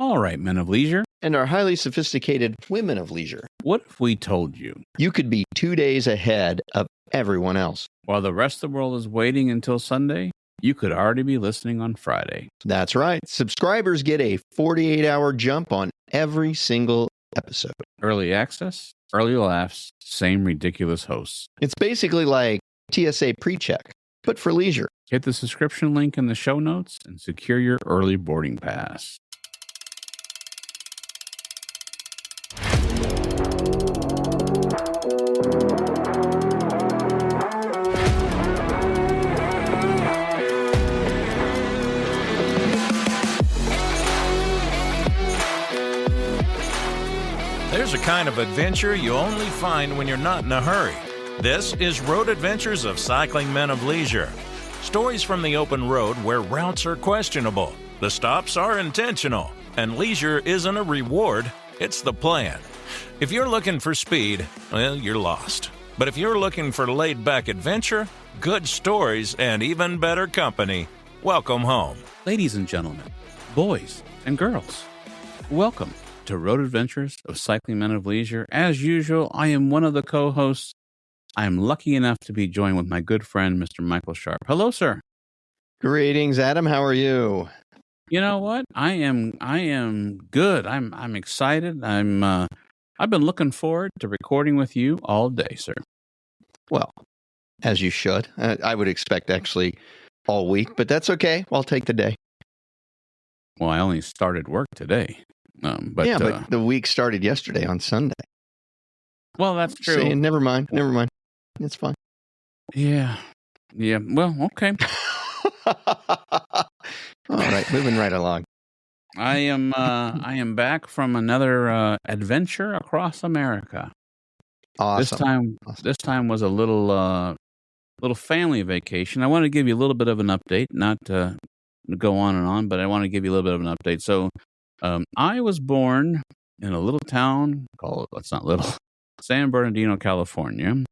All right, men of leisure. And our highly sophisticated women of leisure. What if we told you you could be 2 days ahead of everyone else? While the rest of the world is waiting until Sunday, you could already be listening on Friday. That's right. Subscribers get a 48-hour jump on every single episode. Early access, early laughs, same ridiculous hosts. It's basically like TSA pre-check, but for leisure. Hit the subscription link in the show notes and secure your early boarding pass. There's a kind of adventure you only find when you're not in a hurry. This is Road Adventures of Cycling Men of Leisure. Stories from the open road where routes are questionable, the stops are intentional, and leisure isn't a reward, it's the plan. If you're looking for speed, well, you're lost. But if you're looking for laid-back adventure, good stories, and even better company, welcome home. Ladies and gentlemen, boys and girls, welcome to Road Adventures of Cycling Men of Leisure. As usual, I am one of the co-hosts. I am lucky enough to be joined with my good friend, Mr. Michael Sharp. Hello, sir. Greetings, Adam. How are you? You know what? I am good. I'm excited. I've been looking forward to recording with you all day, sir. Well, as you should. I would expect actually all week, but that's okay. I'll take the day. Well, I only started work today. But the week started yesterday on Sunday. Well, that's true. Saying, never mind. It's fine. Yeah. Well, okay. All right, moving right along. I am back from another adventure across America. Awesome. This time was a little family vacation. I want to give you a little bit of an update, not to go on and on, but I want to give you a little bit of an update. So, I was born in a little town called, it's not little, San Bernardino, California.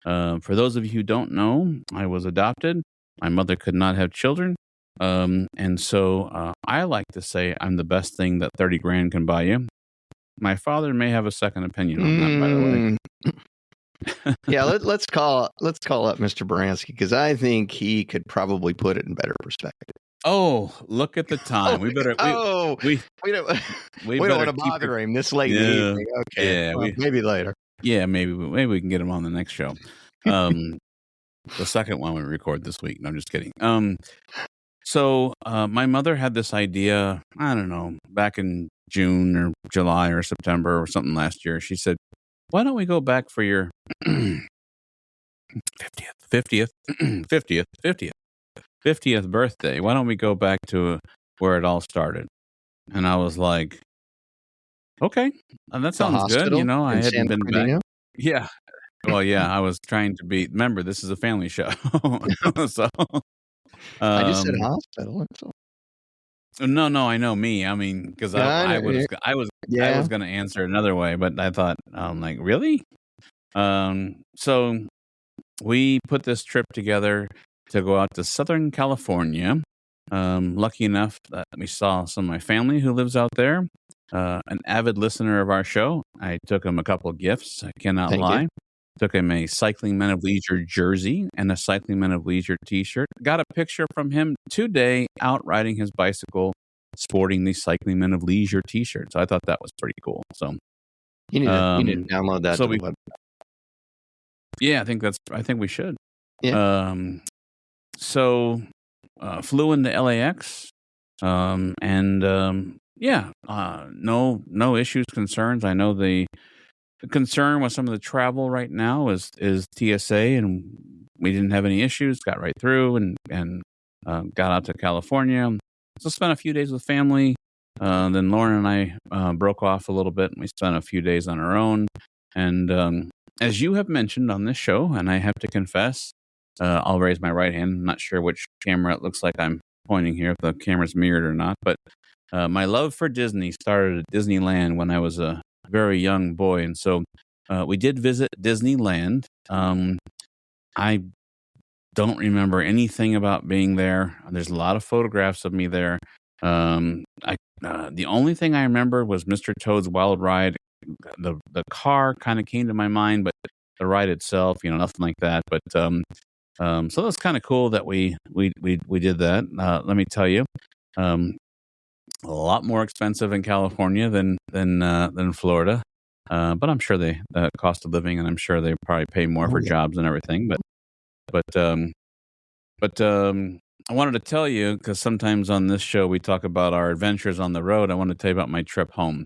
For those of you who don't know, I was adopted. My mother could not have children. And so I like to say I'm the best thing that 30 grand can buy you. My father may have a second opinion on that, by the way. Yeah, let's call up Mr. Baranski, because I think he could probably put it in better perspective. Oh, look at the time. We don't want to bother him this late in the evening. Okay. Yeah, well, maybe later. Yeah, maybe we can get him on the next show. The second one we record this week. No, I'm just kidding. So my mother had this idea, I don't know, back in June or July or September or something last year. She said, why don't we go back for your 50th birthday? Why don't we go back to where it all started? And I was like, okay, that sounds good. You know, I hadn't been back. Yeah. Well, yeah, I was trying to be, remember, this is a family show. So I just said hospital. No, I know me. I mean, because I was going to answer another way, but I thought, I'm like, really? So we put this trip together to go out to Southern California. Lucky enough that we saw some of my family who lives out there. An avid listener of our show. I took him a couple of gifts. I cannot lie. Took him a Cycling Men of Leisure jersey and a Cycling Men of Leisure t-shirt. Got a picture from him today out riding his bicycle, sporting the Cycling Men of Leisure t-shirt. So I thought that was pretty cool. So you need to download that. Yeah, I think we should. Yeah. So flew into LAX, no issues, concerns. I know the concern with some of the travel right now is TSA, and we didn't have any issues. Got right through and got out to California. So spent a few days with family. Then Lauren and I broke off a little bit, and we spent a few days on our own. And as you have mentioned on this show, and I have to confess, I'll raise my right hand. I'm not sure which camera it looks like I'm pointing here, if the camera's mirrored or not. But my love for Disney started at Disneyland when I was a very young boy. And so we did visit Disneyland. I don't remember anything about being there. There's a lot of photographs of me there. I The only thing I remember was Mr. Toad's Wild Ride. The car kind of came to my mind, but the ride itself, nothing like that. But so that's kind of cool that we did that. Let me tell you, a lot more expensive in California than Florida. But I'm sure the cost of living, and I'm sure they probably pay more for jobs and everything. But I wanted to tell you, because sometimes on this show we talk about our adventures on the road. I want to tell you about my trip home.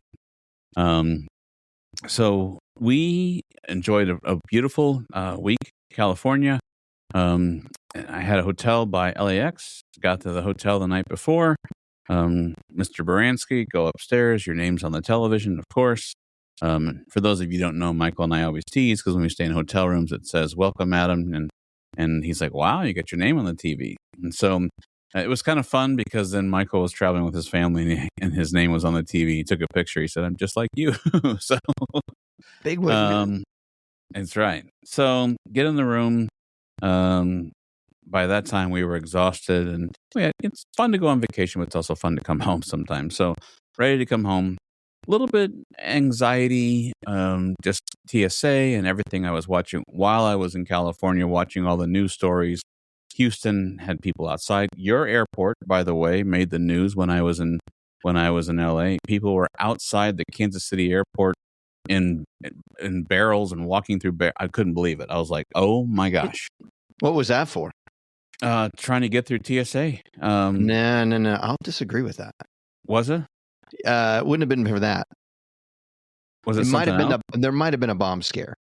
So we enjoyed a beautiful week in California. I had a hotel by LAX. Got to the hotel the night before. Mr. Baranski, go upstairs. Your name's on the television, of course. For those of you who don't know, Michael and I always tease because when we stay in hotel rooms, it says "Welcome, Adam," and he's like, "Wow, you got your name on the TV." And so it was kind of fun because then Michael was traveling with his family and his name was on the TV. He took a picture. He said, "I'm just like you." So big win. That's right. So get in the room. By that time, we were exhausted, and it's fun to go on vacation, but it's also fun to come home sometimes. So ready to come home. A little bit anxiety, just TSA and everything I was watching while I was in California, watching all the news stories. Houston had people outside. Your airport, by the way, made the news when I was in LA. People were outside the Kansas City airport in barrels and walking through. I couldn't believe it. I was like, "Oh my gosh!" What was that for? Trying to get through TSA. No. I'll disagree with that. Was it? It wouldn't have been for that. Was it might have something been there might have been a bomb scare.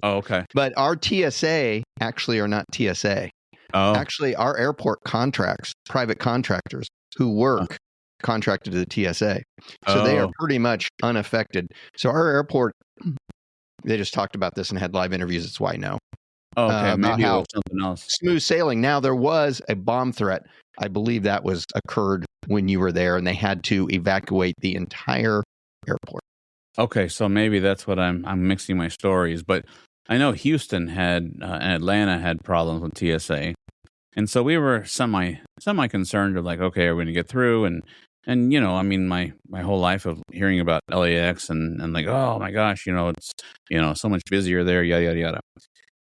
Oh, okay. But our TSA actually are not TSA. Oh. Actually, our airport contracts, private contractors who work contracted to the TSA. So they are pretty much unaffected. So our airport, they just talked about this and had live interviews. That's why I know. Okay, maybe it was something else. Smooth sailing. Now, there was a bomb threat. I believe that occurred when you were there, and they had to evacuate the entire airport. Okay, so maybe that's what I'm mixing my stories. But I know Houston had and Atlanta had problems with TSA, and so we were semi concerned of like, okay, are we going to get through? And I mean, my whole life of hearing about LAX and like, oh my gosh, it's so much busier there, yada yada yada.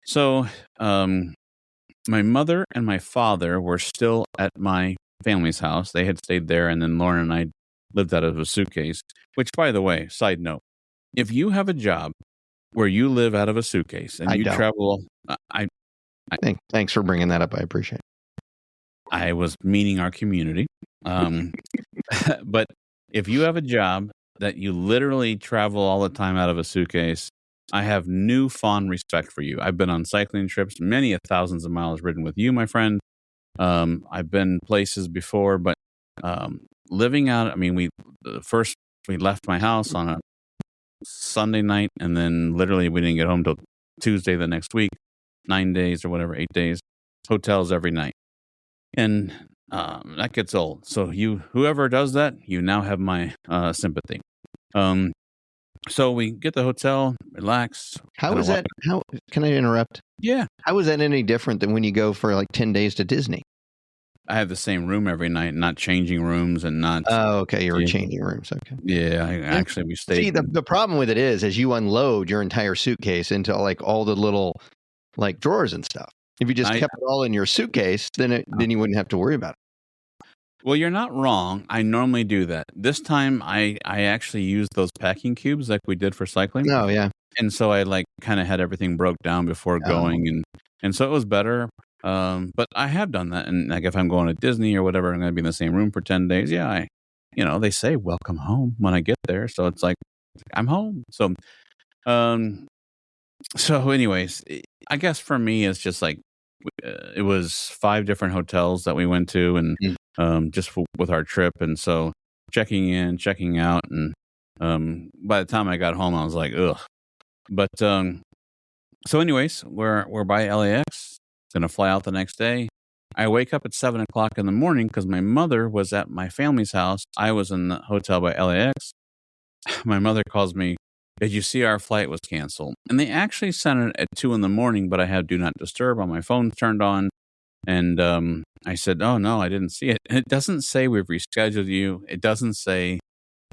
So, my mother and my father were still at my family's house. They had stayed there, and then Lauren and I lived out of a suitcase. Which, by the way, side note, if you have a job where you live out of a suitcase and you travel, Thanks for bringing that up. I appreciate it. I was meaning our community. But if you have a job that you literally travel all the time out of a suitcase, I have newfound respect for you. I've been on cycling trips, many thousands of miles ridden with you, my friend. I've been places before, but living out, I mean, we left my house on a Sunday night, and then literally we didn't get home till Tuesday the next week, 9 days or whatever, 8 days, hotels every night. And that gets old. So whoever does that, you now have my sympathy. So we get the hotel, relax. How is that? How can I interrupt? Yeah. How is that any different than when you go for like 10 days to Disney? I have the same room every night, not changing rooms and not. Oh, okay. You were changing rooms. Okay. Yeah. Actually, we stayed. See, the problem with it is you unload your entire suitcase into like all the little like drawers and stuff. If you just kept it all in your suitcase, then you wouldn't have to worry about it. Well, you're not wrong. I normally do that. This time, I actually used those packing cubes like we did for cycling. Oh, yeah. And so I like kind of had everything broke down before going, and so it was better. But I have done that, and like if I'm going to Disney or whatever, I'm going to be in the same room for 10 days. Yeah, they say welcome home when I get there, so it's like I'm home. So, anyways, I guess for me, it's just like it was 5 different hotels that we went to, and just with our trip, and so checking in, checking out, and by the time I got home, I was like, ugh. But so anyways, we're by LAX, gonna fly out the next day. I wake up at 7:00 in the morning because my mother was at my family's house. I was in the hotel by LAX. My mother calls me, "Did you see our flight was canceled?" And they actually sent it at 2 in the morning, but I had do not disturb on my phone turned on. And I said, "Oh no, I didn't see it." And it doesn't say we've rescheduled you. It doesn't say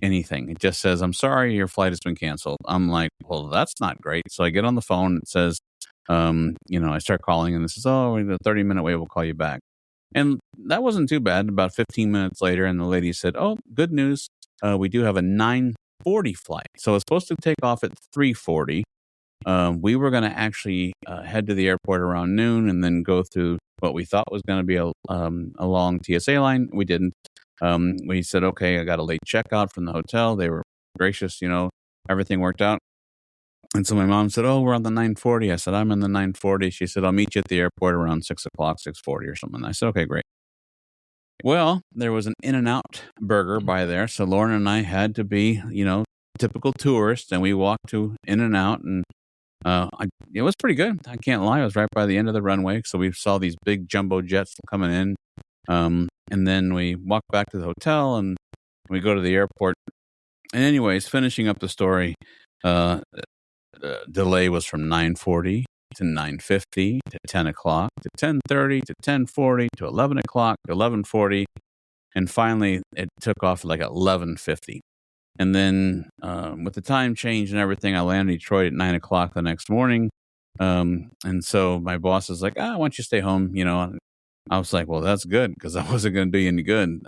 anything. It just says, "I'm sorry, your flight has been canceled." I'm like, "Well, that's not great." So I get on the phone. It says, I start calling, and it says, "Oh, we're in a 30-minute wait. We'll call you back." And that wasn't too bad. About 15 minutes later, and the lady said, "Oh, good news. We do have a 9:40 flight. So it's supposed to take off at 3:40. We were going to actually head to the airport around noon and then go through what we thought was going to be a long TSA line. We didn't. We said, okay, I got a late checkout from the hotel. They were gracious, everything worked out. And so my mom said, oh, we're on the 9:40. I said, I'm in the 9:40. She said, I'll meet you at the airport around 6 o'clock, 6:40 or something. I said, okay, great. Well, there was an In-N-Out burger by there. So Lauren and I had to be, typical tourists. And we walked to In-N-Out, and it was pretty good. I can't lie. I was right by the end of the runway. So we saw these big jumbo jets coming in. And then we walked back to the hotel and we go to the airport. And anyways, finishing up the story, delay was from 9:40 to 9:50 to 10 o'clock to 10:30 to 10:40 to 11 o'clock to 11:40. And finally, it took off like at 11:50. And then with the time change and everything, I landed in Detroit at 9 o'clock the next morning. And so my boss is like, why don't you stay home? And I was like, well, that's good, because I wasn't going to do you any good.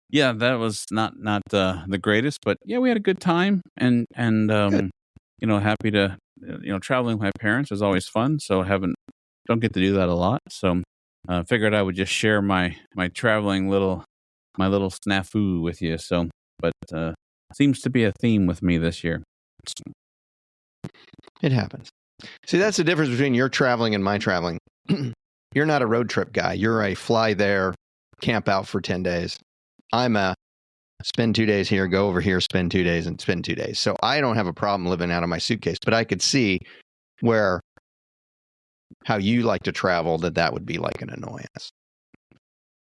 Yeah, that was not the greatest, but yeah, we had a good time, and happy to, traveling with my parents is always fun. So don't get to do that a lot. So figured I would just share my traveling little snafu with you. So, but seems to be a theme with me this year. It happens. See, that's the difference between your traveling and my traveling. You're not a road trip guy. You're a fly there, camp out for 10 days. I'm a spend 2 days here, go over here, spend 2 days, and spend 2 days. So I don't have a problem living out of my suitcase, but I could see how you like to travel, that would be like an annoyance.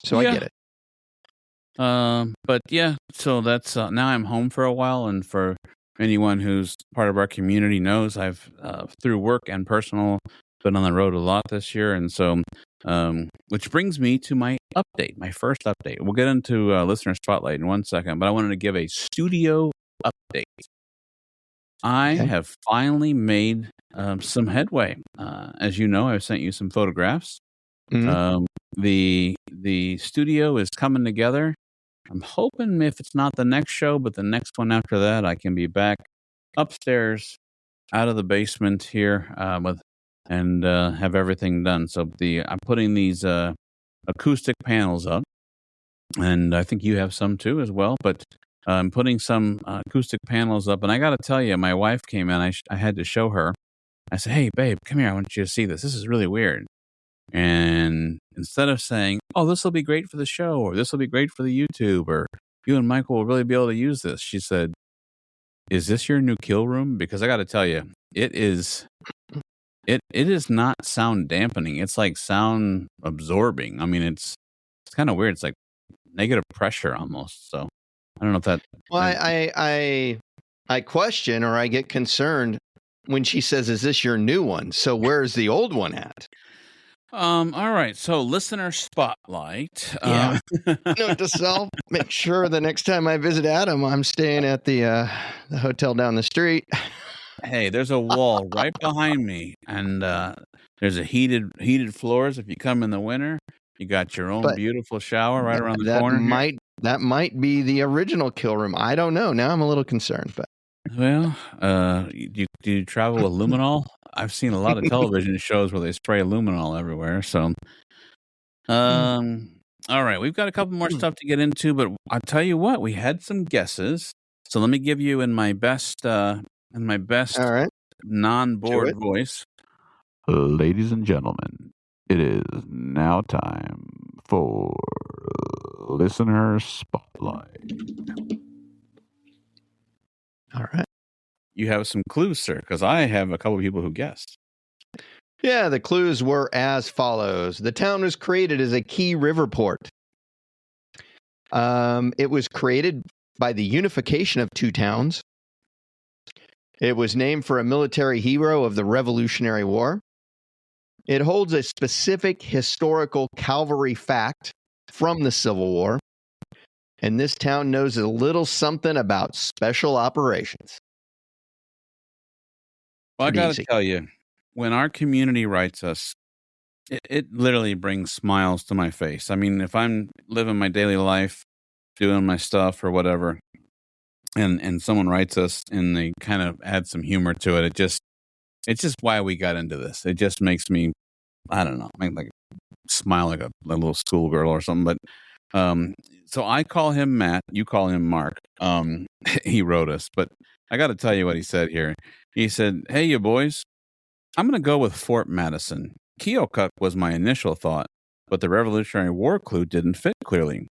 So yeah. I get it. But yeah, so that's now I'm home for a while, and for anyone who's part of our community knows I've through work and personal been on the road a lot this year, and so which brings me to my first update. We'll get into listener spotlight in 1 second, but I wanted to give a studio update. I have finally made some headway. As you know, I've sent you some photographs. Mm-hmm. The studio is coming together. I'm hoping if it's not the next show, but the next one after that, I can be back upstairs out of the basement here and have everything done. So I'm putting these acoustic panels up, and I think you have some too as well. But I'm putting some acoustic panels up, and I got to tell you, my wife came in. I had to show her. I said, "Hey, babe, come here. I want you to see this. This is really weird." And instead of saying, "Oh, this will be great for the show," or "This will be great for the YouTube," or "You and Michael will really be able to use this," she said, "Is this your new kill room?" Because I got to tell you, it is. It is not sound dampening. It's like sound absorbing. I mean, it's kind of weird. It's like negative pressure almost. So I don't know if that. Well, I question, or I get concerned when she says, "Is this your new one?" So where's the old one at? All right. So listener spotlight. Yeah. Note to self: make sure the next time I visit Adam, I'm staying at the hotel down the street. Hey, there's a wall right behind me, and there's a heated floors. If you come in the winter, you got your own beautiful shower right around the corner. That might be the original kill room. I don't know. Now I'm a little concerned, but well, do you travel with luminol? I've seen a lot of television shows where they spray luminol everywhere. So, all right, we've got a couple more stuff to get into, but I'll tell you what, we had some guesses. So let me give you in my best. All right. Non-bored voice. Ladies and gentlemen, it is now time for listener spotlight. All right. You have some clues, sir, because I have a couple of people who guessed. Yeah, the clues were as follows. The town was created as a key river port. It was created by the unification of two towns. It was named for a military hero of the Revolutionary War. It holds a specific historical cavalry fact from the Civil War. And this town knows a little something about special operations. Well, I got to tell you, when our community writes us, it literally brings smiles to my face. I mean, if I'm living my daily life, doing my stuff or whatever, and someone writes us and they kind of add some humor to it, it's just why we got into this. It just makes me, I don't know, make like smile like a little schoolgirl or something. But so I call him Matt, you call him Mark. He wrote us, but I got to tell you what he said here. He said, "Hey, you boys, I'm going to go with Fort Madison. Keokuk was my initial thought, but the Revolutionary War clue didn't fit clearly.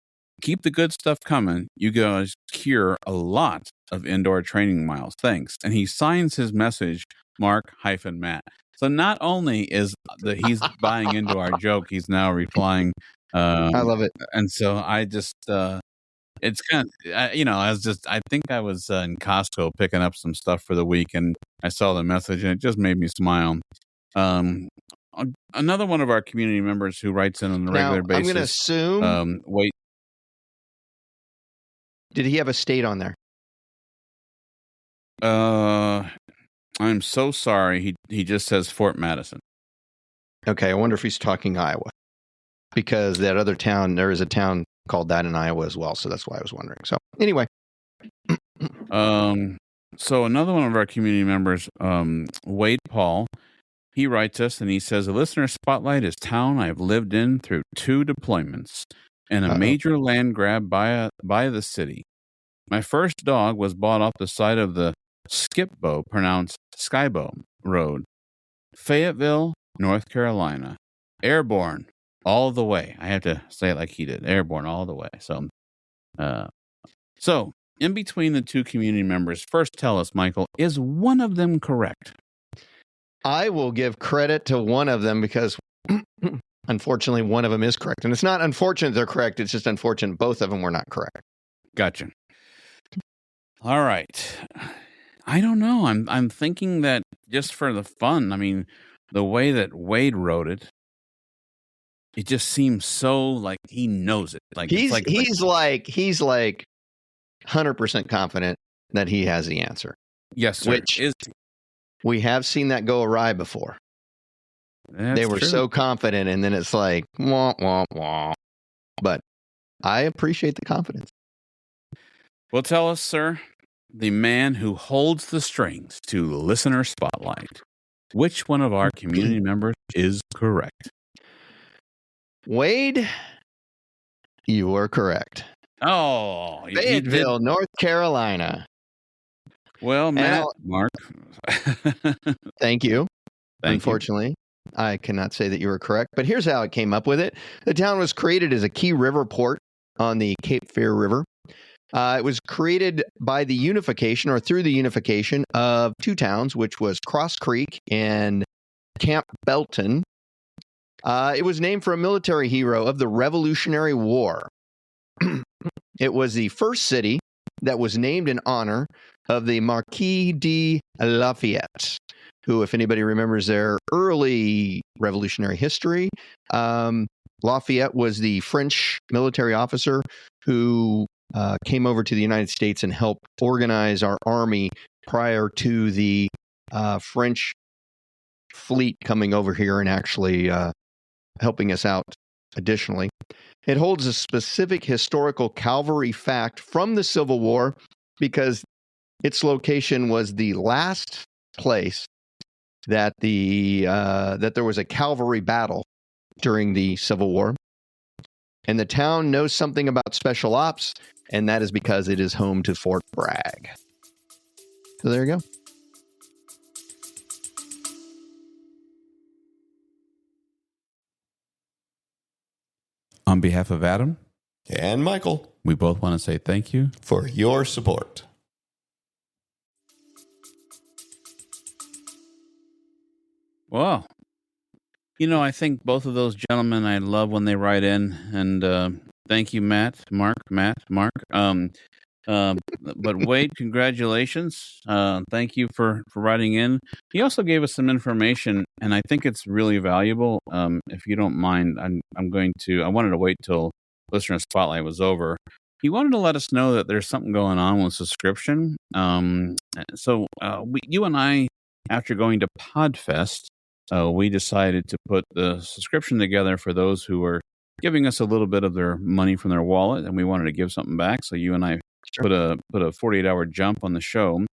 Keep the good stuff coming. You guys cure a lot of indoor training miles. Thanks." And he signs his message, Mark-Matt. So not only is he's buying into our joke, he's now replying. I love it. And so I just, it's kind of, I think I was in Costco picking up some stuff for the week, and I saw the message, and it just made me smile. Another one of our community members who writes in on a regular basis. I'm going to assume. Wait. Did he have a state on there? I'm so sorry. He just says Fort Madison. Okay, I wonder if he's talking Iowa, because that other town, there is a town called that in Iowa as well. So that's why I was wondering. So anyway. So another one of our community members, Wade Paul, he writes us and he says, "A listener spotlight is town I've lived in through 2 deployments and a major land grab by the city. My first dog was bought off the side of the Skipbo, pronounced Skybo Road, Fayetteville, North Carolina. Airborne all the way." I have to say it like he did. Airborne all the way. So in between the 2 community members, first tell us, Michael, is one of them correct? I will give credit to one of them because unfortunately one of them is correct. And it's not unfortunate they're correct. It's just unfortunate both of them were not correct. Gotcha. All right. I don't know. I'm thinking that just for the fun, I mean, the way that Wade wrote it, it just seems so like he knows it. Like he's like 100% confident that he has the answer. Yes, sir. Which we have seen that go awry before. They were so confident, and then it's like wah wah wah. But I appreciate the confidence. Well, tell us, sir, the man who holds the strings to Listener Spotlight, which one of our community members is correct? Wade, you are correct. Oh, Fayetteville, North Carolina. Well, Matt, Mark. Thank you. Unfortunately, I cannot say that you were correct, but here's how it came up with it. The town was created as a key river port on the Cape Fear River. It was created by the unification or through the unification of 2 towns, which was Cross Creek and Camp Belton. It was named for a military hero of the Revolutionary War. It was the first city that was named in honor of the Marquis de Lafayette, who, if anybody remembers their early revolutionary history, Lafayette was the French military officer who came over to the United States and helped organize our army prior to the French fleet coming over here and actually helping us out additionally. It holds a specific historical cavalry fact from the Civil War because its location was the last place that that there was a cavalry battle during the Civil War. And the town knows something about special ops, and that is because it is home to Fort Bragg. So there you go. On behalf of Adam and Michael, we both want to say thank you for your support. Well, I think both of those gentlemen I love when they write in, and thank you, Mark. But Wade, congratulations. Thank you for writing in. He also gave us some information, and I think it's really valuable. If you don't mind, I wanted to wait till Listener Spotlight was over. He wanted to let us know that there's something going on with subscription. You and I, after going to Podfest, we decided to put the subscription together for those who are giving us a little bit of their money from their wallet, and we wanted to give something back. So you and I put a 48-hour jump on the show.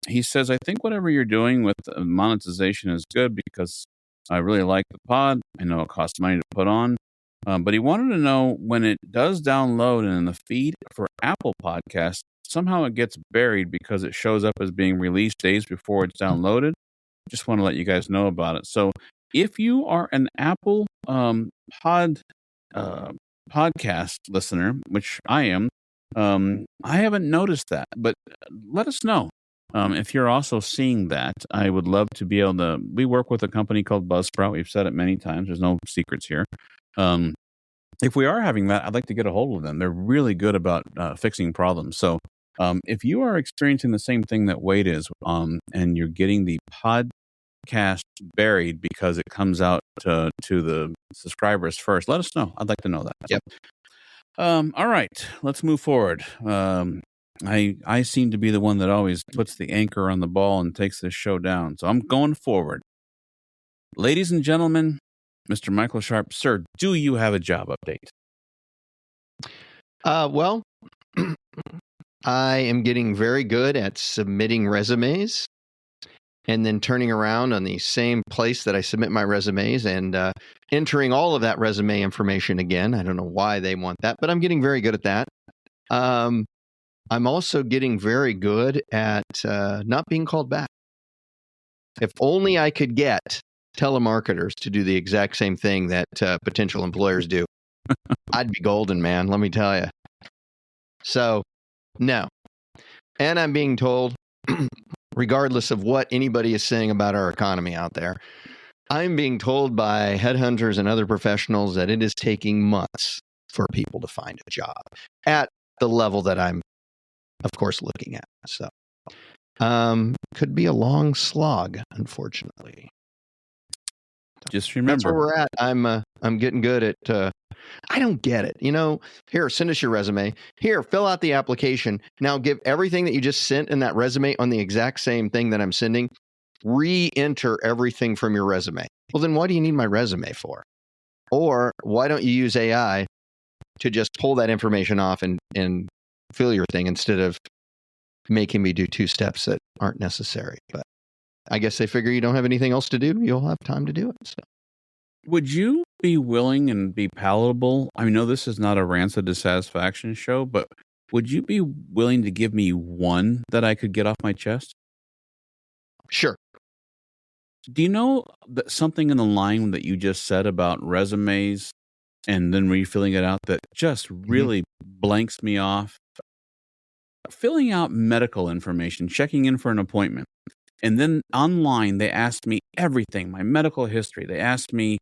He says, I think whatever you're doing with monetization is good because I really like the pod. I know it costs money to put on. But he wanted to know when it does download and in the feed for Apple Podcasts, somehow it gets buried because it shows up as being released days before it's downloaded. Just want to let you guys know about it. So if you are an Apple podcast listener, which I am, I haven't noticed that, but let us know. If you're also seeing that, I would love to be able to. We work with a company called Buzzsprout. We've said it many times. There's no secrets here. If we are having that, I'd like to get a hold of them. They're really good about fixing problems. So if you are experiencing the same thing that Wade is, and you're getting the podcast buried because it comes out to the subscribers first, let us know. I'd like to know that. Yep. All right, let's move forward. I seem to be the one that always puts the anchor on the ball and takes this show down. So I'm going forward. Ladies and gentlemen, Mr. Michael Sharp, sir, do you have a job update? Well, I am getting very good at submitting resumes and then turning around on the same place that I submit my resumes and entering all of that resume information again. I don't know why they want that, but I'm getting very good at that. I'm also getting very good at not being called back. If only I could get telemarketers to do the exact same thing that potential employers do, I'd be golden, man. Let me tell you. So, no. And I'm being told, regardless of what anybody is saying about our economy out there, I'm being told by headhunters and other professionals that it is taking months for people to find a job at the level that I'm, of course, looking at. So, could be a long slog, unfortunately. Just remember, that's where we're at. I'm getting good at. I don't get it. Here, send us your resume. Here, fill out the application. Now, give everything that you just sent in that resume on the exact same thing that I'm sending. Re-enter everything from your resume. Well, then why do you need my resume for? Or why don't you use AI to just pull that information off and fill your thing instead of making me do 2 steps that aren't necessary? But I guess they figure you don't have anything else to do. You'll have time to do it. So. Would you be willing and be palatable? I know this is not a rancid dissatisfaction show, but would you be willing to give me one that I could get off my chest? Sure. Do you know that something in the line that you just said about resumes and then refilling it out that just really blanks me off? Filling out medical information, checking in for an appointment. And then online, they asked me everything, my medical history. They asked me,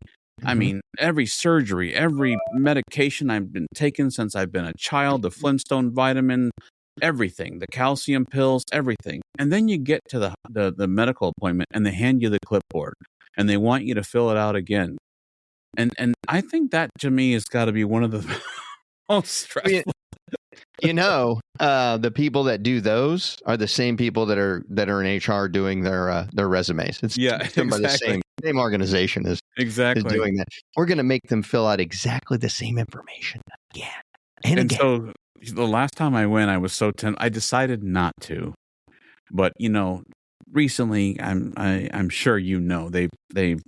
every surgery, every medication I've been taking since I've been a child, the Flintstone vitamin, everything, the calcium pills, everything. And then you get to the medical appointment and they hand you the clipboard and they want you to fill it out again. And I think that to me has got to be one of the most stressful. The people that do those are the same people that are in HR doing their resumes. It's exactly. The same organization is doing that. We're going to make them fill out exactly the same information again and again. So the last time I went, I was so tempted. I decided not to, but recently I'm sure they've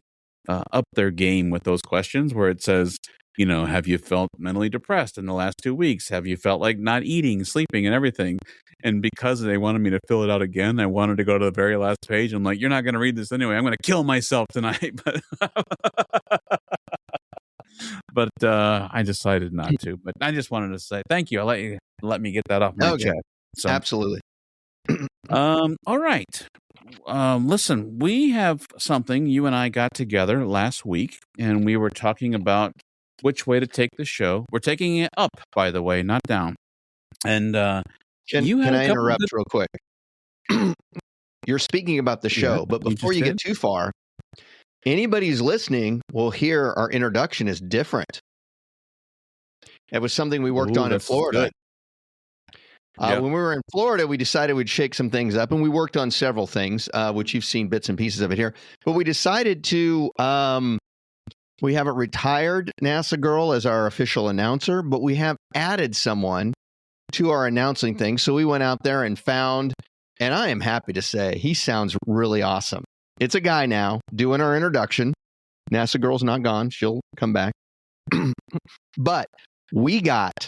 upped their game with those questions where it says, have you felt mentally depressed in the last 2 weeks? Have you felt like not eating, sleeping, and everything? And because they wanted me to fill it out again, I wanted to go to the very last page. I'm like, you're not going to read this anyway. I'm going to kill myself tonight. But I decided not to. But I just wanted to say thank you. I'll let me get that off my chest. So, absolutely. All right. Listen, we have something. You and I got together last week, and we were talking about which way to take the show. We're taking it up, by the way, not down. And Can I interrupt real quick? You're speaking about the show, but before you get too far, anybody who's listening will hear our introduction is different. It was something we worked on in Florida. When we were in Florida, we decided we'd shake some things up, and we worked on several things, which you've seen bits and pieces of it here. But we decided to, we haven't retired NASA Girl as our official announcer, but we have added someone to our announcing thing. So we went out there and found, and I am happy to say, he sounds really awesome. It's a guy now doing our introduction. NASA Girl's not gone. She'll come back. But we got,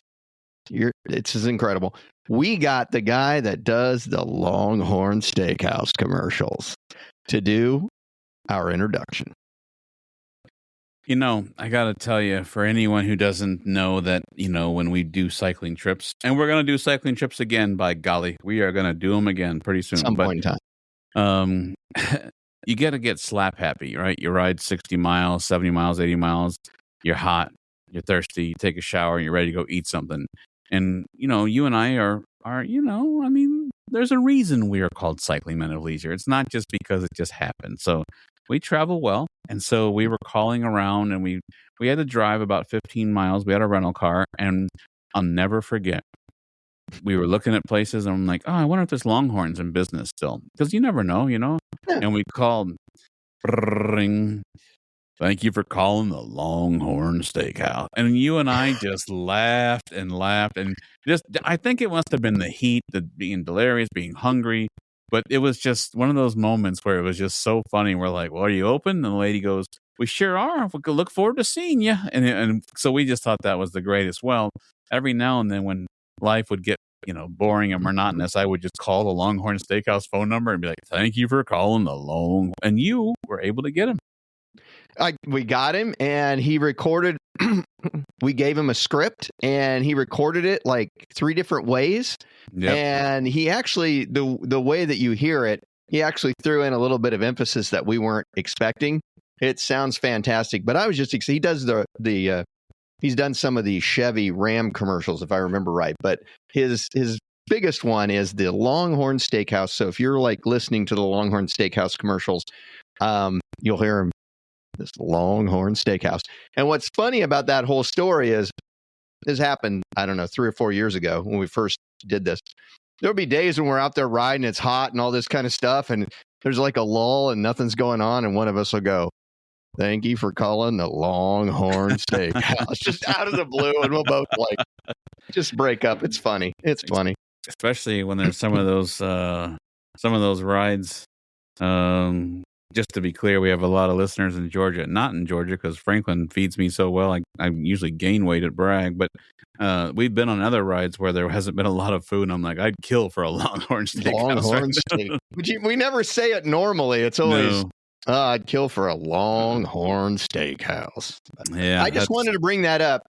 this is incredible. We got the guy that does the Longhorn Steakhouse commercials to do our introduction. You know, I got to tell you, for anyone who doesn't know that, you know, when we do cycling trips, and we're going to do cycling trips again, by golly, we are going to do them again pretty soon. Some point in time. You got to get slap happy, right? You ride 60 miles, 70 miles, 80 miles. You're hot, you're thirsty, you take a shower, and you're ready to go eat something. And, you know, you and I are, you know, I mean, there's a reason we are called cycling men of leisure. It's not just because it just happened. So we travel well. And so we were calling around, and we had to drive about 15 miles. We had a rental car, and I'll never forget. We were looking at places, and I'm like, oh, I wonder if there's Longhorns in business still. Because you never know, you know. Yeah. And we called, ring. Thank you for calling the Longhorn Steakhouse. And you and I just laughed and laughed. And just, I think it must have been the heat, the being delirious, being hungry. But it was just one of those moments where it was just so funny. We're like, well, are you open? And the lady goes, we sure are. We could look forward to seeing you. And so we just thought that was the greatest. Well, every now and then when life would get, you know, boring and monotonous, I would just call the Longhorn Steakhouse phone number and be like, thank you for calling the Long. And you were able to get him. We got him, and he recorded. We gave him a script, and he recorded it like 3 different ways. Yep. And he actually, the way that you hear it, he actually threw in a little bit of emphasis that we weren't expecting. It sounds fantastic. But I was just excited. He does he's done some of the Chevy Ram commercials, if I remember right. But his biggest one is the Longhorn Steakhouse. So if you're like listening to the Longhorn Steakhouse commercials, you'll hear him. This Longhorn Steakhouse. And what's funny about that whole story is this happened, I don't know, 3 or 4 years ago when we first did this. There'll be days when we're out there riding, it's hot and all this kind of stuff, and there's like a lull and nothing's going on, and one of us will go, thank you for calling the Longhorn Steakhouse, just out of the blue, and we'll both like just break up. It's funny. It's funny. Especially when there's some of those rides. Just to be clear, we have a lot of listeners in Georgia, not in Georgia, because Franklin feeds me so well. I usually gain weight at Bragg, but we've been on other rides where there hasn't been a lot of food. And I'm like, I'd kill for a Longhorn Steakhouse. Longhorn steak. We never say it normally. It's always, I'd kill for a Longhorn Steakhouse. Yeah, I just wanted to bring that up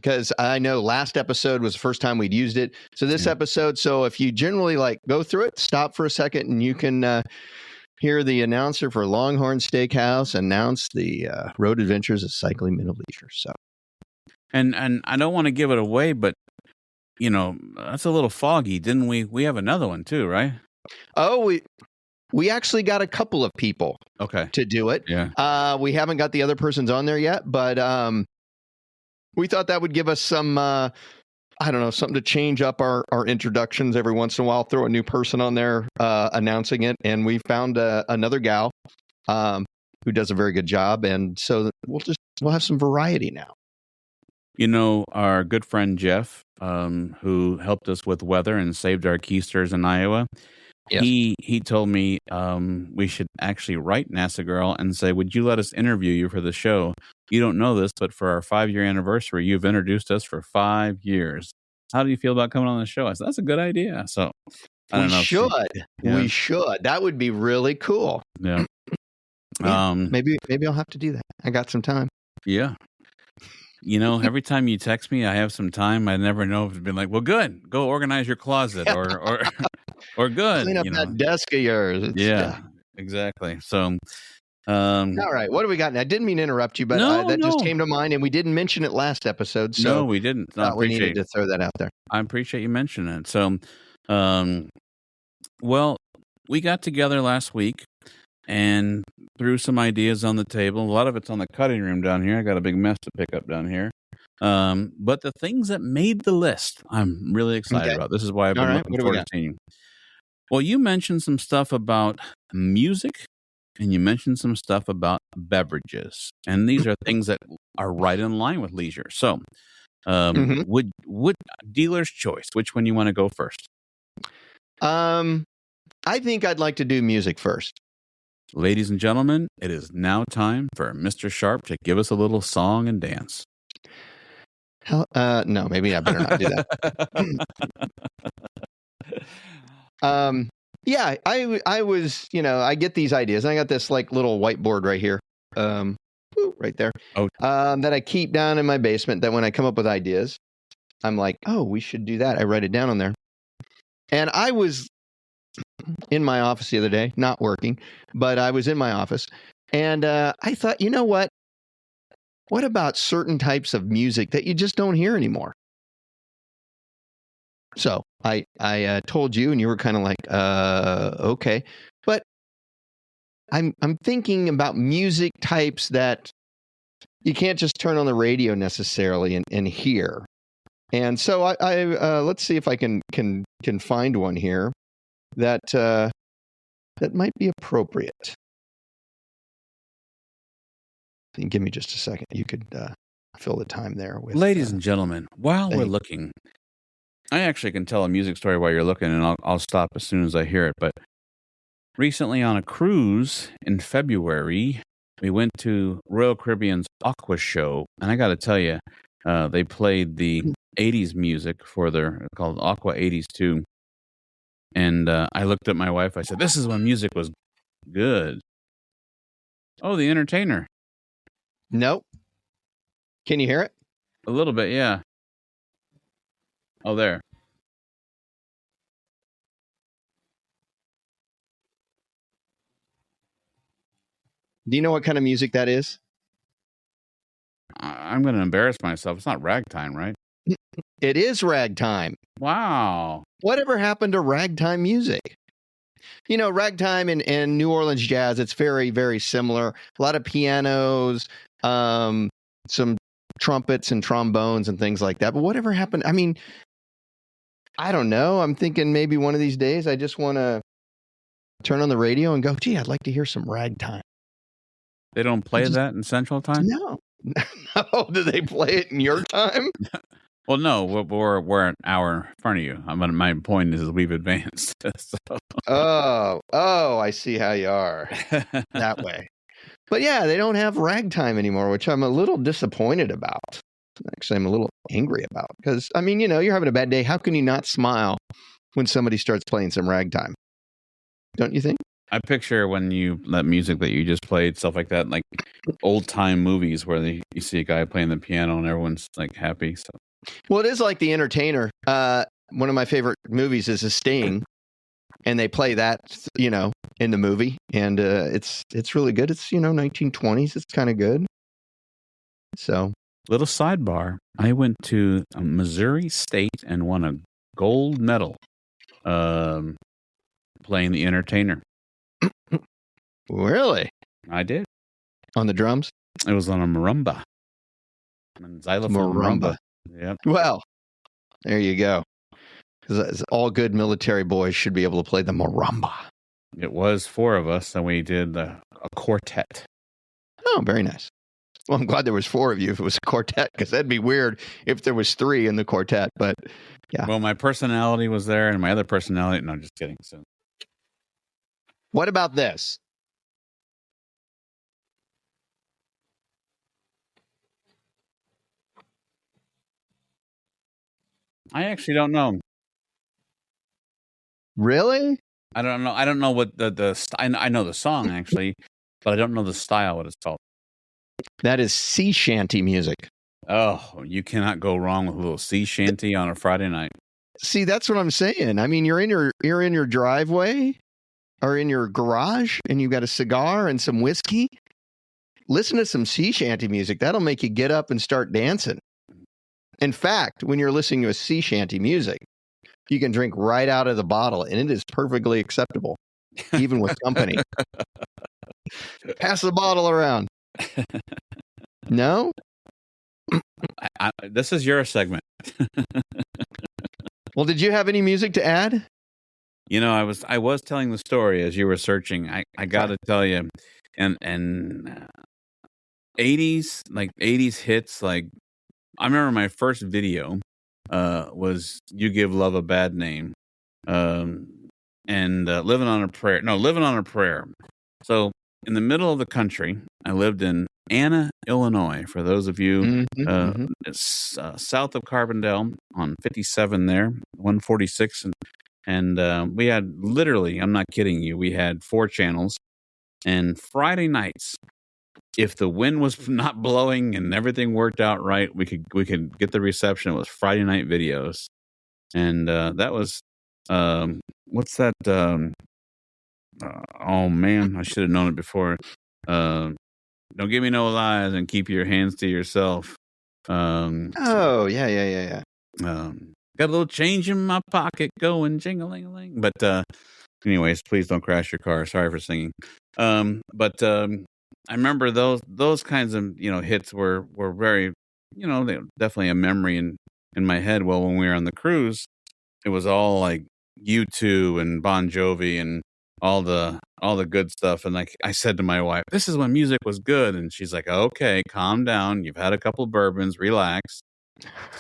because I know last episode was the first time we'd used it. So this episode, so if you generally like go through it, stop for a second, and you can hear the announcer for Longhorn Steakhouse announce the road adventures of cycling men of leisure. So, and I don't want to give it away, but you know that's a little foggy. Didn't we? We have another one too, right? Oh, we actually got a couple of people to do it. Yeah. We haven't got the other persons on there yet, but we thought that would give us some I don't know, something to change up our introductions every once in a while, throw a new person on there announcing it. And we found another gal who does a very good job. And so we'll have some variety now. You know, our good friend Jeff, who helped us with weather and saved our keisters in Iowa, yes. He told me we should actually write NASA Girl and say, would you let us interview you for the show? You don't know this, but for our 5-year anniversary, you've introduced us for 5 years. How do you feel about coming on the show? I said, that's a good idea. So I don't know. We should. That would be really cool. Yeah. Maybe I'll have to do that. I got some time. Yeah. You know, every time you text me, I have some time. I never know if it's been like, well, good. Go organize your closet or good. Clean up that desk of yours. Yeah, exactly. So All right. What do we got now? I didn't mean to interrupt you, but that just came to mind, and we didn't mention it last episode. So no, we didn't. No, we needed to throw that out there. I appreciate you mentioning it. So, well, we got together last week and threw some ideas on the table. A lot of it's on the cutting room down here. I got a big mess to pick up down here. But the things that made the list, I'm really excited about. This is why I've been looking forward to seeing you. Well, you mentioned some stuff about music, and you mentioned some stuff about beverages, and these are things that are right in line with leisure. So, would dealer's choice? Which one you want to go first? I think I'd like to do music first. Ladies and gentlemen, it is now time for Mr. Sharp to give us a little song and dance. No, maybe I better not do that. Yeah, I was, I get these ideas. I got this like little whiteboard right here, right there, that I keep down in my basement. That when I come up with ideas, I'm like, oh, we should do that. I write it down on there. And I was in my office the other day, not working, but I was in my office, and I thought, you know what? What about certain types of music that you just don't hear anymore? So I told you, and you were kind of like, okay. But I'm thinking about music types that you can't just turn on the radio necessarily and hear. And so I let's see if I can find one here that might be appropriate. Give me just a second. You could fill the time there with. Ladies and gentlemen, while we're looking, I actually can tell a music story while you're looking, and I'll stop as soon as I hear it. But recently on a cruise in February, we went to Royal Caribbean's Aqua Show, and I got to tell you, they played the 80s music for called Aqua 80s 2. And I looked at my wife. I said, "This is when music was good." Oh, The Entertainer. Nope. Can you hear it? A little bit, yeah. Oh, there. Do you know what kind of music that is? I'm going to embarrass myself. It's not ragtime, right? It is ragtime. Wow. Whatever happened to ragtime music? Ragtime and New Orleans jazz, it's very, very similar. A lot of pianos, some trumpets and trombones and things like that. But whatever happened? I mean, I don't know. I'm thinking maybe one of these days I just want to turn on the radio and go, gee, I'd like to hear some ragtime. They don't play that in Central Time? No. No. Do they play it in your time? Well, no, we're an hour in front of you. My point is we've advanced. So. Oh, I see how you are that way. But yeah, they don't have ragtime anymore, which I'm a little disappointed about. Actually, I'm a little angry about because, I mean, you're having a bad day. How can you not smile when somebody starts playing some ragtime? Don't you think? I picture when that music that you just played, stuff like that, like old time movies where you see a guy playing the piano and everyone's like happy. So. Well, it is like The Entertainer. One of my favorite movies is Sting, and they play that, in the movie, and it's really good. It's 1920s. It's kind of good. So, little sidebar: I went to Missouri State and won a gold medal, playing The Entertainer. Really? I did. On the drums? It was on a marimba. Xylophone marimba. Yep. Well, there you go. Because all good military boys should be able to play the marimba. It was 4 of us, and we did a quartet. Oh, very nice. Well, I'm glad there was 4 of you if it was a quartet, because that'd be weird if there was 3 in the quartet. But yeah. Well, my personality was there, and my other personality. No, just kidding. So, what about this? I actually don't know. Really? I don't know. I don't know what I know the song actually, but I don't know the style. What it's called? That is sea shanty music. Oh, you cannot go wrong with a little sea shanty on a Friday night. See, that's what I'm saying. I mean, you're in your driveway or in your garage, and you've got a cigar and some whiskey, listen to some sea shanty music. That'll make you get up and start dancing. In fact, when you're listening to a sea shanty music, you can drink right out of the bottle, and it is perfectly acceptable, even with company. Pass the bottle around. No? This is your segment. Well, did you have any music to add? You know, I was telling the story as you were searching. I got to tell you, and 80s hits. Like, I remember my first video was "You Give Love a Bad Name," and "Living on a Prayer." No, "Living on a Prayer." So in the middle of the country, I lived in Anna, Illinois. For those of you it's south of Carbondale on 57 there, 146, and we had literally, I'm not kidding you, we had 4 channels. And Friday nights, if the wind was not blowing and everything worked out right, we could get the reception. It was Friday night videos, and that was what's that? Oh man, I should have known it before. Don't give me no lies and keep your hands to yourself. Oh yeah. Got a little change in my pocket going jingling. But anyways, please don't crash your car. Sorry for singing. But I remember those kinds of hits were very they were definitely a memory in my head. Well, when we were on the cruise, it was all like U2 and Bon Jovi and all the good stuff. And like I said to my wife, this is when music was good. And she's like, okay, calm down. You've had a couple bourbons, relax.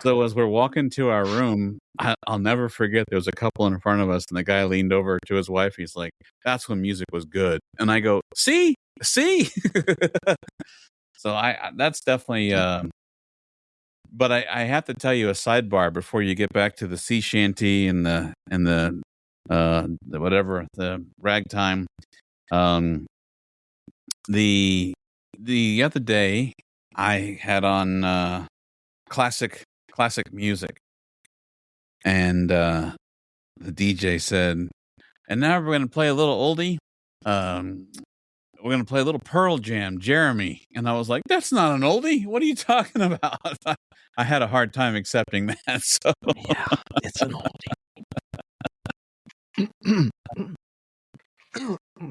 So as we're walking to our room, I'll never forget, there was a couple in front of us, and the guy leaned over to his wife. He's like, that's when music was good. And I go, see. So that's definitely, but I have to tell you a sidebar before you get back to the sea shanty and the whatever, the ragtime. The other day I had on classic music, and the DJ said, and now we're going to play a little oldie. We're going to play a little Pearl Jam, Jeremy. And I was like, that's not an oldie. What are you talking about? I had a hard time accepting that. So yeah, it's an oldie.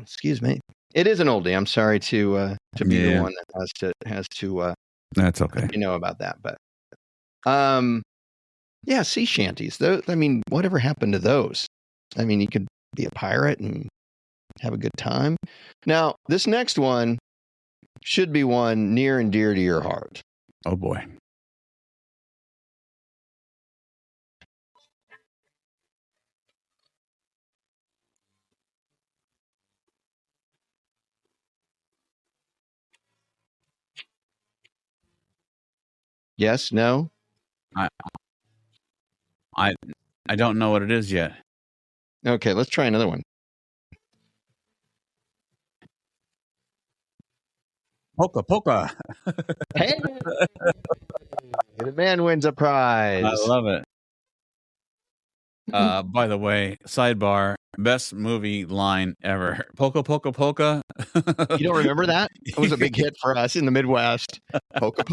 Excuse me. It is an oldie. I'm sorry to be the one that has to that's okay. let you know about that. But yeah, sea shanties. I mean, whatever happened to those? I mean, you could be a pirate and have a good time. Now, this next one should be one near and dear to your heart. Oh boy. Yes, no? I don't know what it is yet. Okay, let's try another one. Polka. Hey! The man wins a prize. I love it. By the way, sidebar, best movie line ever. Polka. You don't remember that? It was a big hit for us in the Midwest. Polka.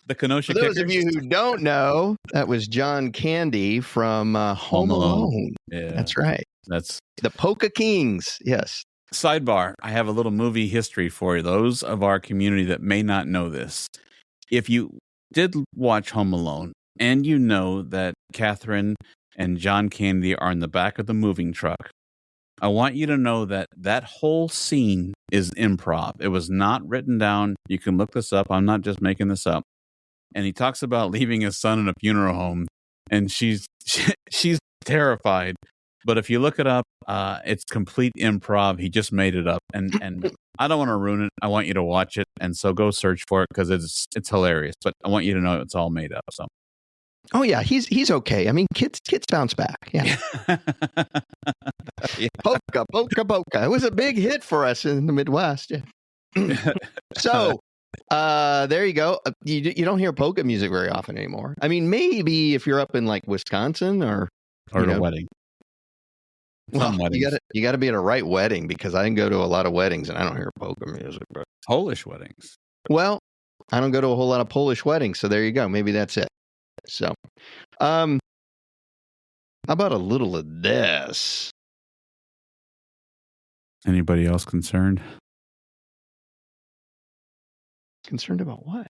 The Kenosha For those Kickers. of you who don't know, that was John Candy from Home Alone. Yeah, that's right. That's the Polka Kings. Yes. Sidebar, I have a little movie history for those of our community that may not know this. If you did watch Home Alone and you know that Catherine and John Candy are in the back of the moving truck, I want you to know that that whole scene is improv. It was not written down. You can look this up. I'm not just making this up. And he talks about leaving his son in a funeral home, and she's terrified. But if you look it up, it's complete improv. He just made it up, and I don't want to ruin it. I want you to watch it, and so go search for it because it's hilarious. But I want you to know it's all made up. So, oh yeah, he's okay. I mean, kids bounce back. Yeah. Yeah. Polka. It was a big hit for us in the Midwest. Yeah. So. There you go. You don't hear polka music very often anymore. I mean, maybe if you're up in like Wisconsin or the wedding. Well, weddings. you got to be at a right wedding, because I didn't go to a lot of weddings and I don't hear polka music. But Polish weddings. well, I don't go to a whole lot of Polish weddings, so there you go. Maybe that's it. So, how about a little of this? Anybody else concerned? Concerned about what?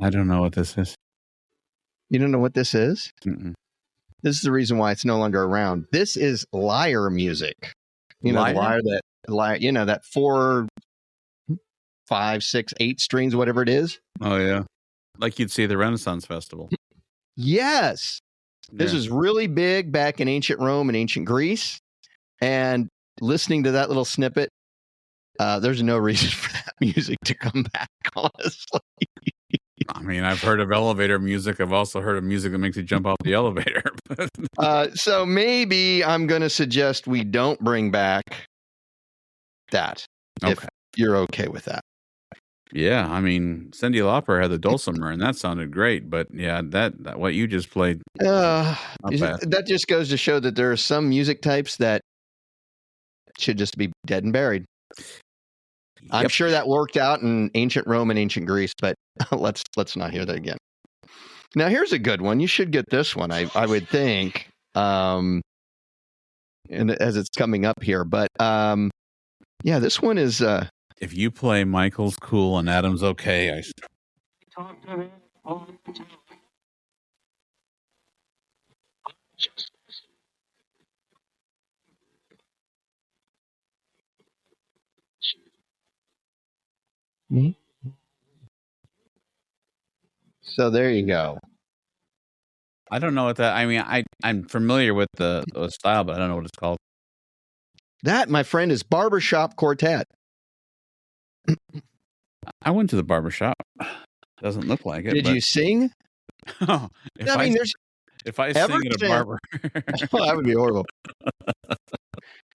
I don't know what this is. You don't know what this is? Mm-mm. This is the reason why it's no longer around. This is lyre music. You know, Lyre? that 4, 5, 6, 8 strings, whatever it is. Oh, yeah. Like you'd see at the Renaissance Festival. Yes. This Yeah. is really big back in ancient Rome and ancient Greece. And listening to that little snippet, there's no reason for that music to come back, honestly. I mean, I've heard of elevator music. I've also heard of music that makes you jump off the elevator. So maybe I'm going to suggest we don't bring back that, if you're okay with that. Yeah, I mean, Cyndi Lauper had the dulcimer, and that sounded great. But yeah, that what you just played, not bad. That just goes to show that there are some music types that should just be dead and buried. I'm Yep. sure that worked out in ancient Rome and ancient Greece, but let's not hear that again. Now, here's a good one. You should get this one, I would think, and as it's coming up here. But yeah, this one is. If you play Michael's cool and Adam's okay, So there you go. I don't know what that. I mean, I'm familiar with the style, but I don't know what it's called. That, my friend, is barbershop quartet. I went to the barbershop. Doesn't look like it. Did you sing? If I sing at a barber, that would be horrible.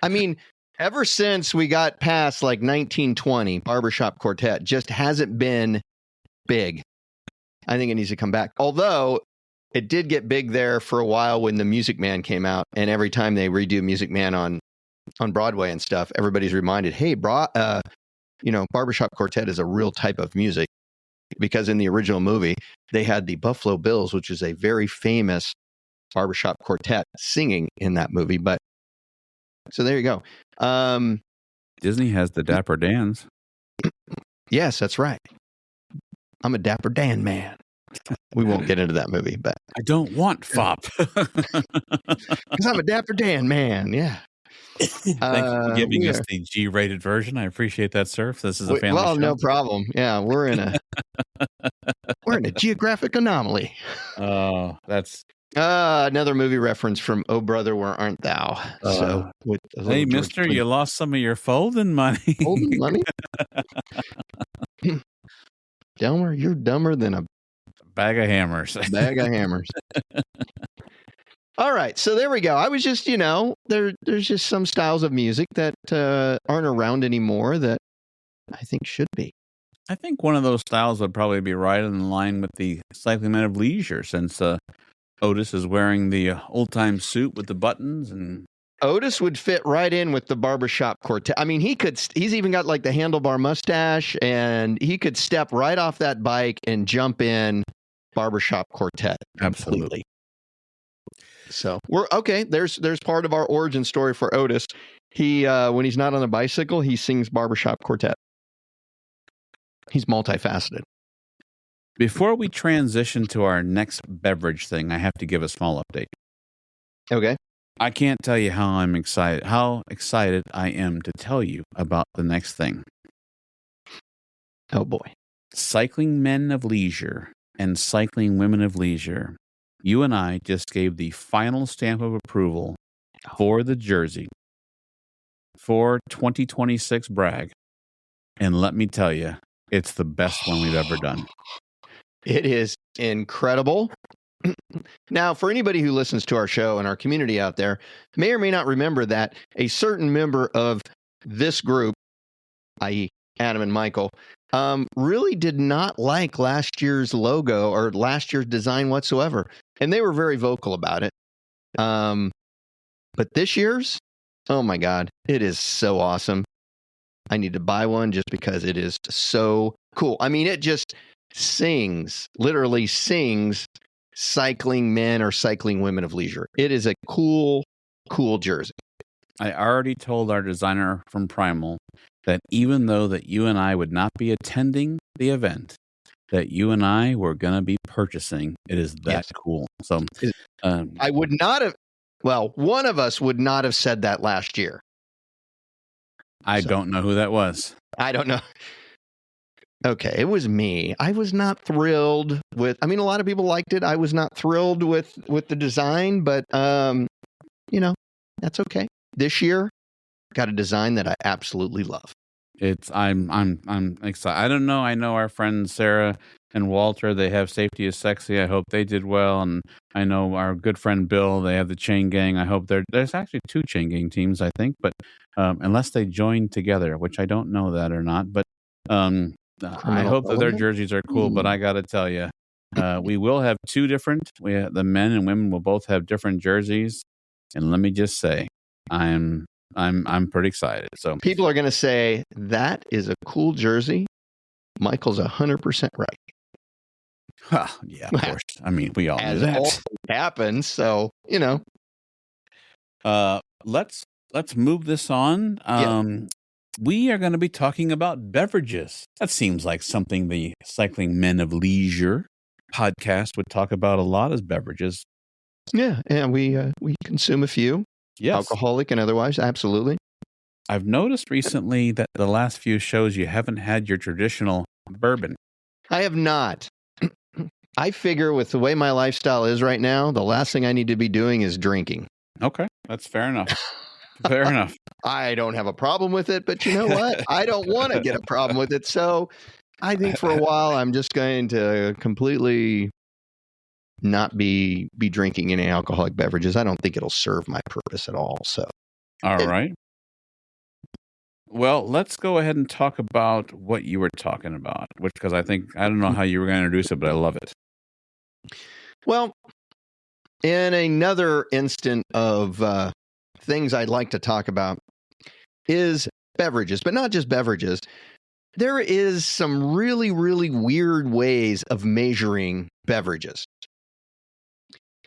I mean, ever since we got past like 1920, barbershop quartet just hasn't been big. I think it needs to come back. Although it did get big there for a while when the Music Man came out, and every time they redo Music Man on Broadway and stuff, everybody's reminded, hey, barbershop quartet is a real type of music, because in the original movie they had the Buffalo Bills, which is a very famous barbershop quartet, singing in that movie. But so there you go. Disney has the Dapper Dans. Yes, that's right. I'm a Dapper Dan man. We won't get into that movie, but I don't want fop. because I'm a Dapper Dan man. Yeah. Thank you for giving us the G-rated version. I appreciate that, sir. This is a family show. No problem. Yeah, we're in a geographic anomaly. Oh, that's another movie reference from Oh Brother, Where Art Thou? Hey, mister, you lost some of your folding money. Folding money? Delmer, you're dumber than a bag of hammers. Bag of hammers. All right, so there we go. I was just, there's just some styles of music that aren't around anymore that I think should be. I think one of those styles would probably be right in line with the cycling men of leisure, since Otis is wearing the old-time suit with the buttons, and Otis would fit right in with the barbershop quartet. I mean, he's even got like the handlebar mustache, and he could step right off that bike and jump in barbershop quartet. Absolutely. So we're okay. There's part of our origin story for Otis. He when he's not on a bicycle, he sings barbershop quartet. He's multifaceted. Before we transition to our next beverage thing, I have to give a small update. Okay. I can't tell you how excited I am to tell you about the next thing. Oh boy. Cycling men of leisure and cycling women of leisure. You and I just gave the final stamp of approval for the jersey for 2026 Bragg. And let me tell you, it's the best one we've ever done. It is incredible. Now, for anybody who listens to our show and our community out there, may or may not remember that a certain member of this group, i.e. Adam and Michael, really did not like last year's logo or last year's design whatsoever. And they were very vocal about it. But this year's, oh my God, it is so awesome. I need to buy one just because it is so cool. I mean, it just literally sings cycling men or cycling women of leisure. It is a cool jersey. I already told our designer from Primal that even though that you and I would not be attending the event, that you and I were going to be purchasing. It is that cool. So I would not have, well, one of us would not have said that last year. I don't know who that was. I don't know. Okay, it was me. I was not thrilled with, I mean, a lot of people liked it. I was not thrilled with the design, but, you know, that's okay. This year, got a design that I absolutely love. I'm excited. I don't know. I know our friends Sarah and Walter, they have Safety is Sexy. I hope they did well. And I know our good friend Bill, they have the Chain Gang. I hope there's actually 2 Chain Gang teams, I think, but unless they join together, which I don't know that or not, but I hope that their jerseys are cool. But I got to tell you, we will have 2 different. The men and women will both have different jerseys, and let me just say, I'm pretty excited. So people are going to say that is a cool jersey. Michael's 100% right. Yeah, of course. I mean, we all know that always happens. So you know, let's move this on. We are going to be talking about beverages. That seems like something the Cycling Men of Leisure podcast would talk about a lot, as beverages. Yeah, and we consume a few. Yes. Alcoholic and otherwise, absolutely. I've noticed recently that the last few shows you haven't had your traditional bourbon. I have not. I figure with the way my lifestyle is right now, the last thing I need to be doing is drinking. Okay, that's fair enough. Fair enough. I don't have a problem with it, but you know what? I don't want to get a problem with it. So I think for a while, I'm just going to completely not be drinking any alcoholic beverages. I don't think it'll serve my purpose at all. So, all right. Well, let's go ahead and talk about what you were talking about, because I don't know how you were going to introduce it, but I love it. Well, in another instant of things I'd like to talk about is beverages, but not just beverages. There is some really, really weird ways of measuring beverages.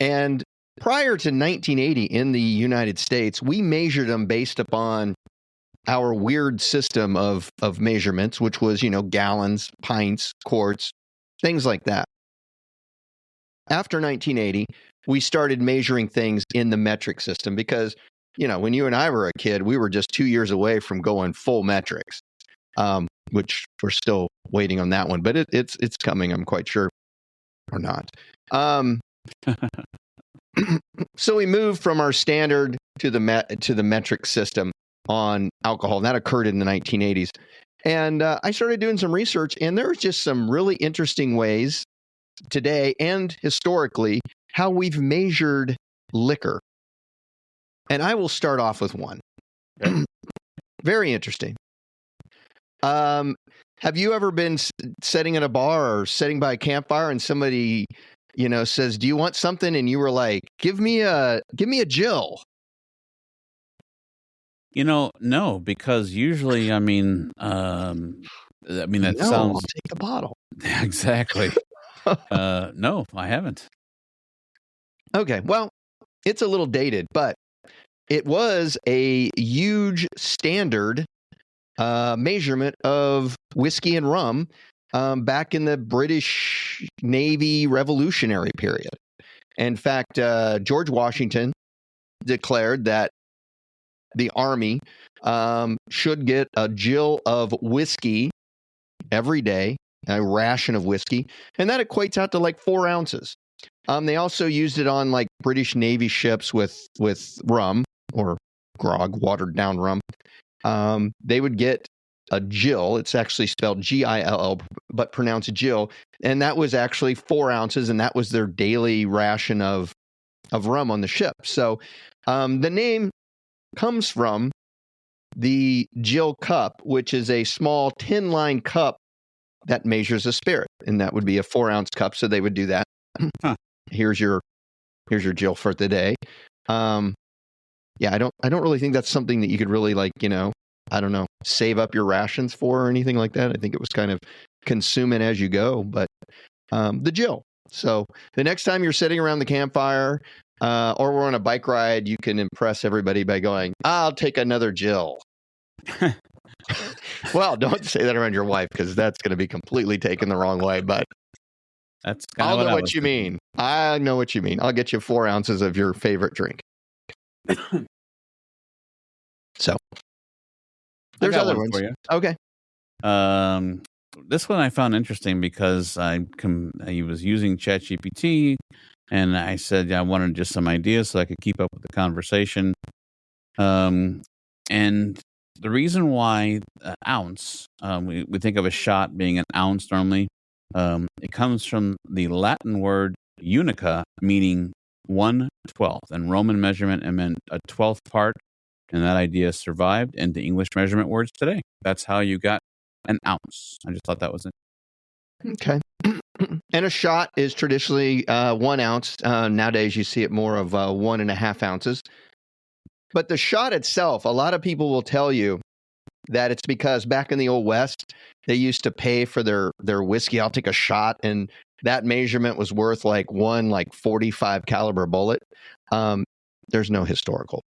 And prior to 1980 in the United States, we measured them based upon our weird system of measurements, which was, gallons, pints, quarts, things like that. After 1980, we started measuring things in the metric system because, when you and I were a kid, we were just 2 years away from going full metrics, which we're still waiting on that one, but it's coming, I'm quite sure, or not. So we moved from our standard to the metric system on alcohol, and that occurred in the 1980s. And I started doing some research, and there's just some really interesting ways today and historically how we've measured liquor. And I will start off with one. Very interesting. Have you ever been sitting at a bar or sitting by a campfire and somebody says, "Do you want something?" And you were like, give me a Jill. No, because usually, that sounds. I'll take the bottle. Exactly. No, I haven't. Okay, well, it's a little dated, but it was a huge standard measurement of whiskey and rum back in the British Navy Revolutionary period. In fact, George Washington declared that the Army should get a Jill of whiskey every day, a ration of whiskey, and that equates out to like 4 ounces. They also used it on like British Navy ships with rum or grog, watered down rum. They would get a Jill. It's actually spelled Gill, but pronounced Jill. And that was actually 4 ounces, and that was their daily ration of rum on the ship. So the name comes from the Jill cup, which is a small tin line cup that measures a spirit, and that would be a 4-ounce cup. So they would do that. Huh. Here's your Jill for the day. Yeah, I don't really think that's something that you could really I don't know, save up your rations for or anything like that. I think it was kind of consume it as you go, but the Jill. So the next time you're sitting around the campfire or we're on a bike ride, you can impress everybody by going, I'll take another Jill. Well, don't say that around your wife because that's going to be completely taken the wrong way, but That's I'll know what you mean. I know what you mean. I'll get you 4 ounces of your favorite drink. So there's other ones. For you. Okay. This one I found interesting because I was using ChatGPT, and I said I wanted just some ideas so I could keep up with the conversation. And the reason why ounce, we think of a shot being an ounce normally. It comes from the Latin word unica, meaning 1/12, and Roman measurement it meant a 12th part. And that idea survived into English measurement words today. That's how you got an ounce. I just thought that was it. Okay. And a shot is traditionally 1 ounce. Nowadays, you see it more of 1.5 ounces. But the shot itself, a lot of people will tell you that it's because back in the Old West, they used to pay for their whiskey. I'll take a shot. And that measurement was worth one 45 caliber bullet. There's no historical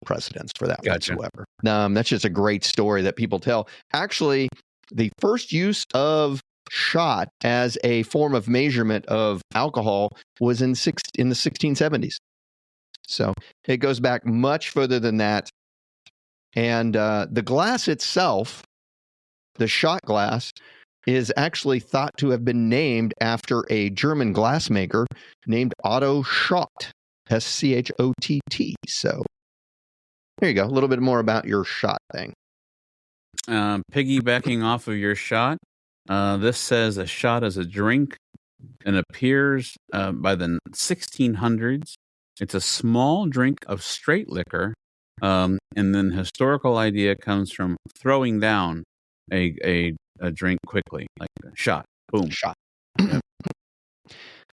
precedence for that whatsoever. That's just a great story that people tell. Actually, the first use of shot as a form of measurement of alcohol was in the 1670s. So it goes back much further than that. And the glass itself, the shot glass, is actually thought to have been named after a German glassmaker named Otto Schott, Schott. So there you go. A little bit more about your shot thing. Piggybacking off of your shot, this says a shot is a drink and appears by the 1600s. It's a small drink of straight liquor. And then historical idea comes from throwing down a drink quickly, like a shot. Boom. Shot.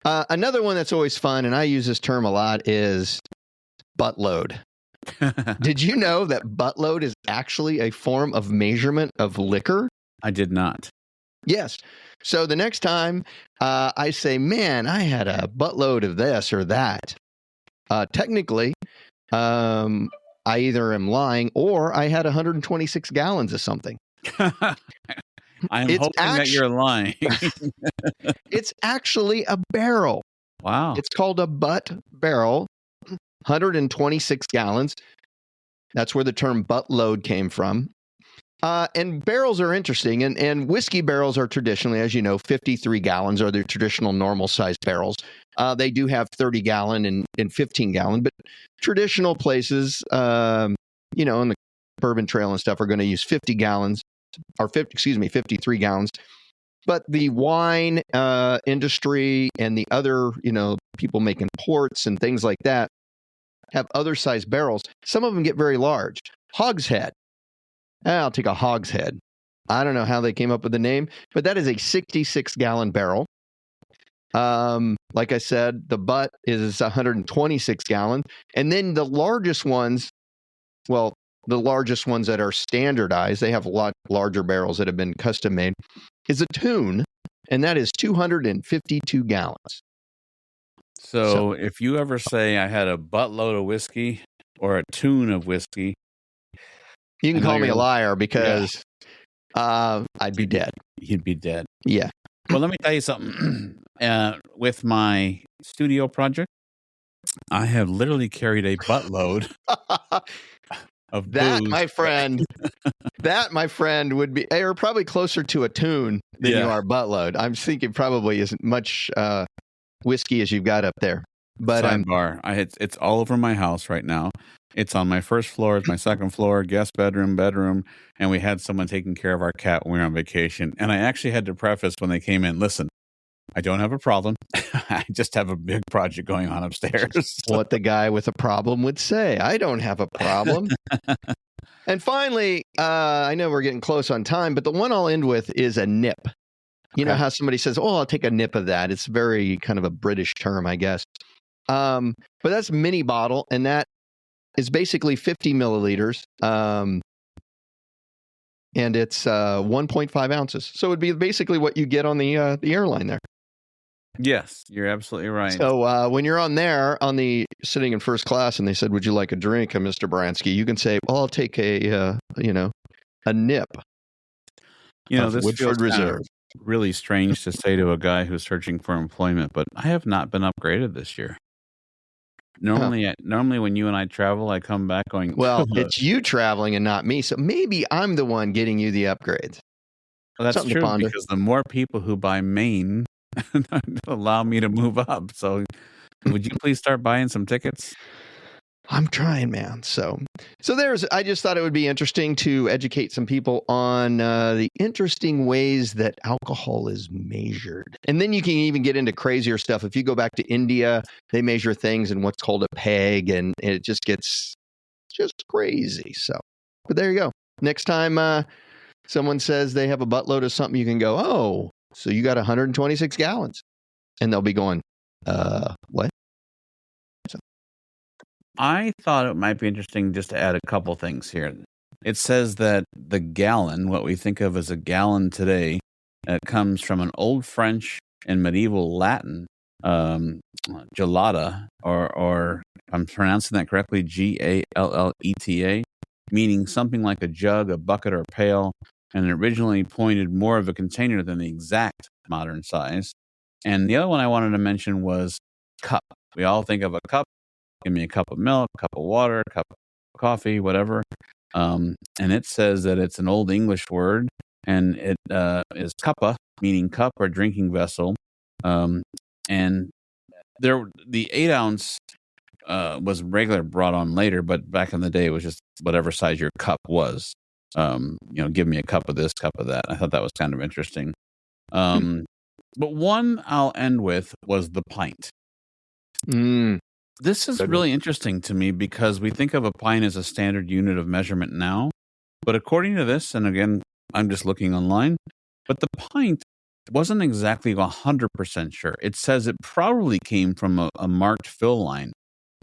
Another one that's always fun, and I use this term a lot, is buttload. Did you know that buttload is actually a form of measurement of liquor? I did not. Yes. So the next time I say, man, I had a buttload of this or that, technically, I either am lying or I had 126 gallons of something. I'm hoping that you're lying. It's actually a barrel. Wow. It's called a butt barrel, 126 gallons. That's where the term buttload came from. And barrels are interesting. And whiskey barrels are traditionally, as you know, 53 gallons are the traditional normal sized barrels. They do have 30 gallon and 15 gallon, but traditional places, in the Bourbon Trail and stuff are going to use 50 gallons or 53 gallons. But the wine industry and the other, people making ports and things like that have other size barrels. Some of them get very large. Hogshead. I'll take a hogshead. I don't know how they came up with the name, but that is a 66-gallon barrel. Like I said, the butt is 126 gallons. And then the largest ones that are standardized, they have a lot larger barrels that have been custom made, is a tune, and that is 252 gallons. So if you ever say I had a buttload of whiskey or a tune of whiskey, you can call me a liar because I'd be dead. You'd be dead. Yeah. Well, let me tell you something. With my studio project, I have literally carried a buttload of that, booze. my friend, would be, or probably closer to a tune than you are buttload. I'm thinking probably isn't much whiskey as you've got up there. But sidebar, it's all over my house right now. It's on my first floor, it's my second floor, guest bedroom, and we had someone taking care of our cat when we were on vacation. And I actually had to preface when they came in, listen, I don't have a problem. I just have a big project going on upstairs. What the guy with a problem would say. I don't have a problem. And finally, I know we're getting close on time, but the one I'll end with is a nip. You know how somebody says, "Oh, I'll take a nip of that." It's very kind of a British term, I guess. But that's mini bottle, and that is basically 50 milliliters. And it's 1.5 ounces. So it'd be basically what you get on the airline there. Yes, you're absolutely right. So when you're on there, sitting in first class, and they said, "Would you like a drink, Mr. Bransky?" You can say, "Well, I'll take a nip." This Woodford feels Reserve. Really strange to say to a guy who's searching for employment, but I have not been upgraded this year. Normally when you and I travel, I come back going, well, it's you traveling and not me. So maybe I'm the one getting you the upgrades. Well, that's Something to true, ponder. because the more people who buy Maine allow me to move up. So would you please start buying some tickets? I'm trying, man. So I just thought it would be interesting to educate some people on the interesting ways that alcohol is measured. And then you can even get into crazier stuff. If you go back to India, they measure things in what's called a peg, and it just gets just crazy. So, but there you go. Next time someone says they have a buttload of something, you can go, "Oh, so you got 126 gallons." And they'll be going, what? I thought it might be interesting just to add a couple things here. It says that the gallon, what we think of as a gallon today, comes from an Old French and medieval Latin, gelata, or if I'm pronouncing that correctly, Galleta, meaning something like a jug, a bucket, or pail, and it originally pointed more of a container than the exact modern size. And the other one I wanted to mention was cup. We all think of a cup. Give me a cup of milk, a cup of water, a cup of coffee, whatever. And it says that it's an Old English word, and it is cuppa, meaning cup or drinking vessel. And the 8 ounce was regular, brought on later, but back in the day, it was just whatever size your cup was. Give me a cup of this, cup of that. I thought that was kind of interesting. But one I'll end with was the pint. This is really interesting to me because we think of a pint as a standard unit of measurement now. But according to this, and again, I'm just looking online, but the pint wasn't exactly 100% sure. It says it probably came from a marked fill line.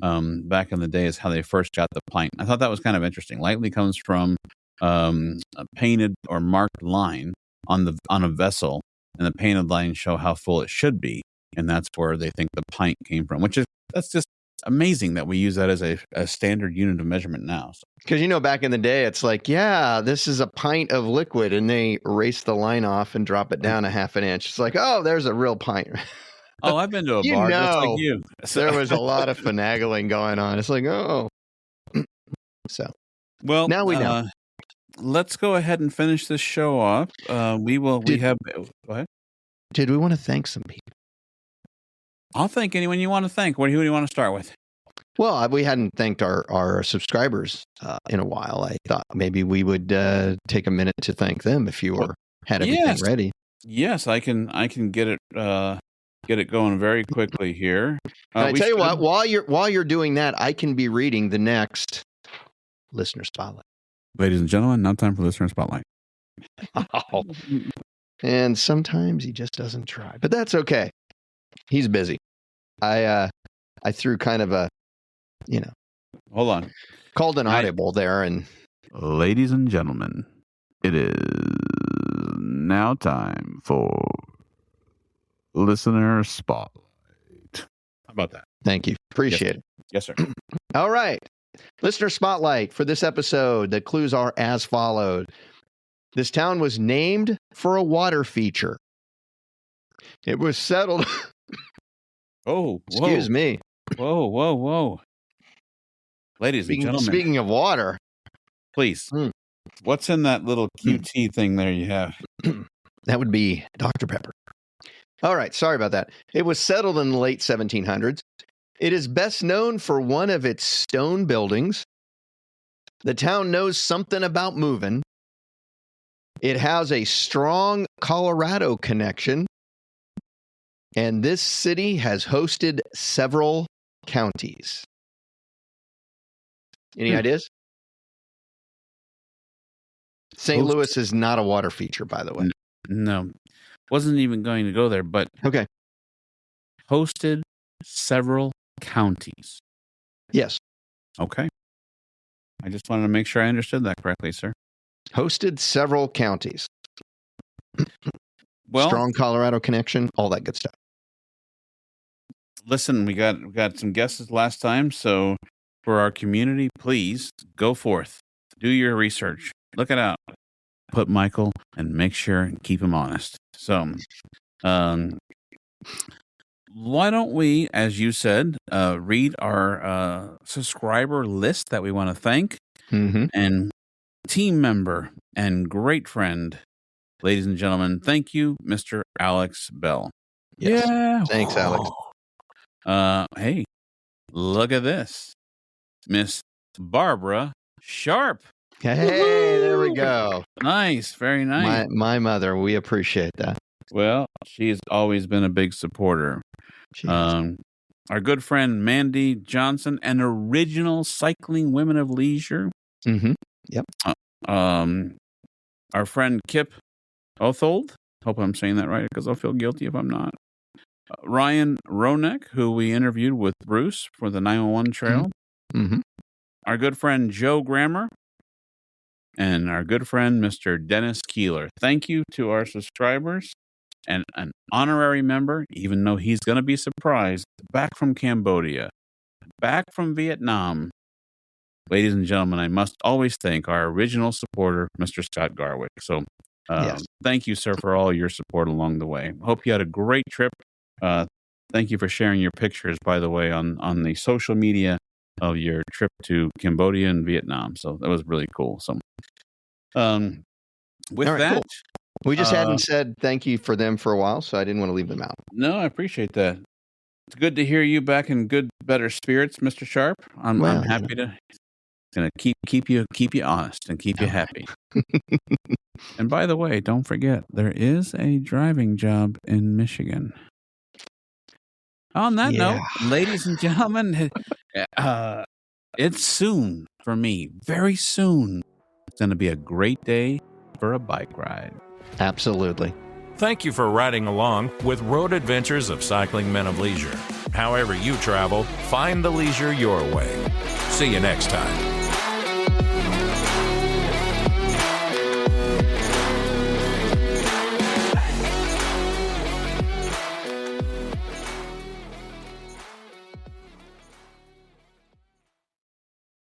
Back in the day is how they first got the pint. I thought that was kind of interesting. Likely comes from a painted or marked line on a vessel, and the painted lines show how full it should be, and that's where they think the pint came from. That's just amazing that we use that as a standard unit of measurement now. Because back in the day, it's like, yeah, this is a pint of liquid, and they erase the line off and drop it down a half an inch. It's like, oh, there's a real pint. Oh, I've been to a bar just like you. There was a lot of finagling going on. It's like, oh. So, well, now we know. Let's go ahead and finish this show off. Go ahead. Did we want to thank some people? I'll thank anyone you want to thank. Who do you want to start with? Well, we hadn't thanked our subscribers in a while. I thought maybe we would take a minute to thank them if you had everything ready. Yes, I can get it going very quickly here. I tell you what, while you're doing that, I can be reading the next Listener Spotlight. Ladies and gentlemen, now time for Listener Spotlight. And sometimes he just doesn't try, but that's okay. He's busy. I threw kind of a, hold on, called an audible there. And ladies and gentlemen, it is now time for Listener Spotlight. How about that? Thank you. Appreciate it. Yes, sir. All right. Listener Spotlight for this episode. The clues are as followed. This town was named for a water feature. It was settled. Oh, excuse me. Whoa. Ladies and gentlemen. Speaking of water. Please. What's in that little QT thing there you have? That would be Dr. Pepper. All right. Sorry about that. It was settled in the late 1700s. It is best known for one of its stone buildings. The town knows something about moving. It has a strong Colorado connection. And this city has hosted several counties. Any ideas? St. Louis is not a water feature, by the way. No. Wasn't even going to go there, but Okay. hosted several counties. Yes. Okay. I just wanted to make sure I understood that correctly, sir. Hosted several counties. Well, strong Colorado connection, all that good stuff. Listen, we got some guesses last time, so for our community, please go forth, do your research, look it out, put Michael, and make sure and keep him honest. So, why don't we, as you said, read our subscriber list that we want to thank, and team member and great friend, ladies and gentlemen, thank you, Mr. Alex Bell. Yes. Yeah. Thanks, Alex. Hey, look at this. Miss Barbara Sharp. Hey, Woo-hoo! there we go. Nice. Very nice. My mother, we appreciate that. Well, she's always been a big supporter. Our good friend Mandy Johnson, an original Cycling Women of Leisure. Yep. Our friend Kip Othold. Hope I'm saying that right because I'll feel guilty if I'm not. Ryan Ronek, who we interviewed with Bruce for the 911 trail. Our good friend Joe Grammer. And our good friend Mr. Dennis Keeler. Thank you to our subscribers and an honorary member, even though he's going to be surprised, back from Cambodia, back from Vietnam. Ladies and gentlemen, I must always thank our original supporter, Mr. Scott Garwick. So thank you, sir, for all your support along the way. Hope you had a great trip. Thank you for sharing your pictures, by the way, on the social media of your trip to Cambodia and Vietnam. So that was really cool. So with that, cool. We just hadn't said thank you for them for a while, so I didn't want to leave them out. No, I appreciate that. It's good to hear you back in good, better spirits, Mr. Sharp. I'm happy to keep you honest and keep you happy. And by the way, don't forget, there is a driving job in Michigan. On that note, ladies and gentlemen, it's soon for me, very soon. It's going to be a great day for a bike ride. Absolutely. Thank you for riding along with Road Adventures of Cycling Men of Leisure. However you travel, find the leisure your way. See you next time.